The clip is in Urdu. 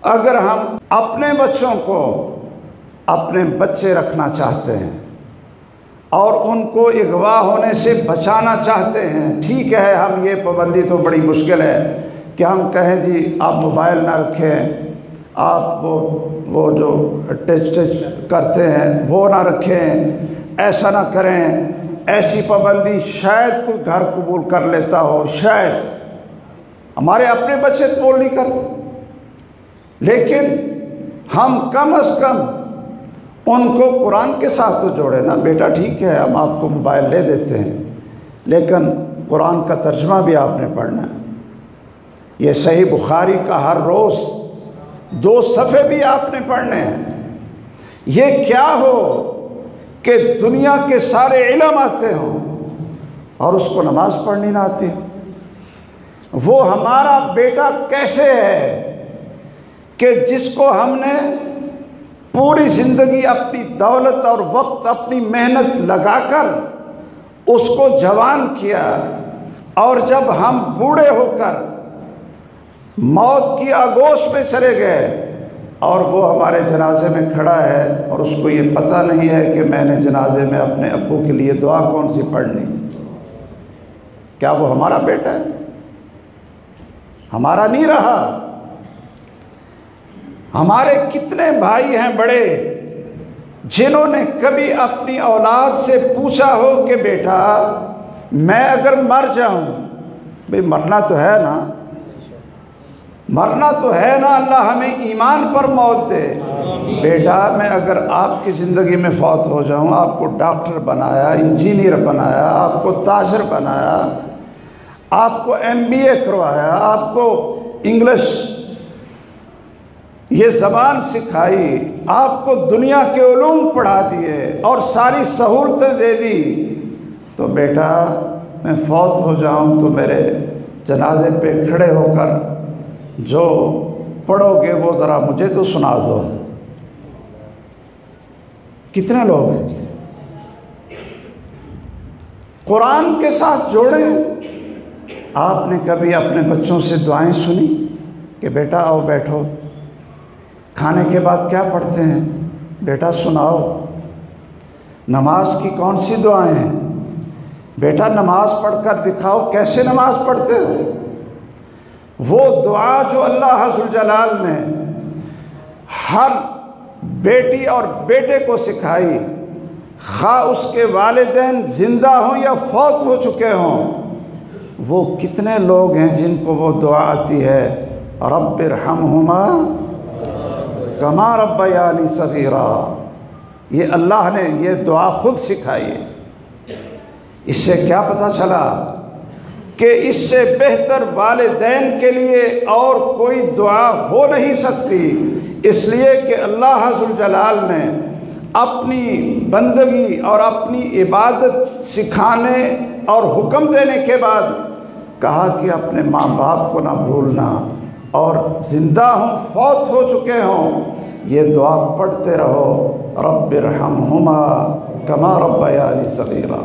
اگر ہم اپنے بچوں کو اپنے بچے رکھنا چاہتے ہیں اور ان کو اغوا ہونے سے بچانا چاہتے ہیں، ٹھیک ہے، ہم یہ پابندی تو بڑی مشکل ہے کہ ہم کہیں جی آپ موبائل نہ رکھیں، آپ وہ جو ٹچ کرتے ہیں وہ نہ رکھیں، ایسا نہ کریں، ایسی پابندی شاید کوئی گھر قبول کر لیتا ہو، شاید ہمارے اپنے بچے قبول نہیں کرتے، لیکن ہم کم از کم ان کو قرآن کے ساتھ تو جوڑے نا۔ بیٹا ٹھیک ہے ہم آپ کو موبائل لے دیتے ہیں، لیکن قرآن کا ترجمہ بھی آپ نے پڑھنا ہے، یہ صحیح بخاری کا ہر روز 2 صفحے بھی آپ نے پڑھنے ہیں۔ یہ کیا ہو کہ دنیا کے سارے علم آتے ہوں اور اس کو نماز پڑھنی نہ آتی؟ وہ ہمارا بیٹا کیسے ہے کہ جس کو ہم نے پوری زندگی اپنی دولت اور وقت، اپنی محنت لگا کر اس کو جوان کیا، اور جب ہم بوڑھے ہو کر موت کی آغوش میں چلے گئے اور وہ ہمارے جنازے میں کھڑا ہے اور اس کو یہ پتہ نہیں ہے کہ میں نے جنازے میں اپنے ابو کے لیے دعا کون سی پڑھنی؟ کیا وہ ہمارا بیٹا ہے؟ ہمارا نہیں رہا۔ ہمارے کتنے بھائی ہیں بڑے جنہوں نے کبھی اپنی اولاد سے پوچھا ہو کہ بیٹا میں اگر مر جاؤں، بھئی مرنا تو ہے نا، مرنا تو ہے نا، اللہ ہمیں ایمان پر موت دے۔ بیٹا میں اگر آپ کی زندگی میں فوت ہو جاؤں، آپ کو ڈاکٹر بنایا، انجینئر بنایا، آپ کو تاجر بنایا، آپ کو MBA کروایا، آپ کو انگلش یہ زبان سکھائی، آپ کو دنیا کے علوم پڑھا دیے اور ساری سہولتیں دے دی، تو بیٹا میں فوت ہو جاؤں تو میرے جنازے پہ کھڑے ہو کر جو پڑھو گے وہ ذرا مجھے تو سنا دو۔ کتنے لوگ ہیں؟ قرآن کے ساتھ جوڑیں۔ آپ نے کبھی اپنے بچوں سے دعائیں سنی کہ بیٹا آؤ بیٹھو، کھانے کے بعد کیا پڑھتے ہیں؟ بیٹا سناؤ۔ نماز کی کون سی دعائیں ہیں؟ بیٹا نماز پڑھ کر دکھاؤ، کیسے نماز پڑھتے ہو؟ وہ دعا جو اللہ ذوالجلال نے ہر بیٹی اور بیٹے کو سکھائی، خواہ اس کے والدین زندہ ہوں یا فوت ہو چکے ہوں، وہ کتنے لوگ ہیں جن کو وہ دعا آتی ہے، رب ارحمہما کما ربیانی صغیرا۔ یہ اللہ نے یہ دعا خود سکھائی ہے۔ اس سے کیا پتہ چلا کہ اس سے بہتر والدین کے لیے اور کوئی دعا ہو نہیں سکتی، اس لیے کہ اللہ ذوالجلال نے اپنی بندگی اور اپنی عبادت سکھانے اور حکم دینے کے بعد کہا کہ اپنے ماں باپ کو نہ بھولنا، اور زندہ ہوں فوت ہو چکے ہوں یہ دعا پڑھتے رہو، رب ارحمہما کما ربیانی صغیرا۔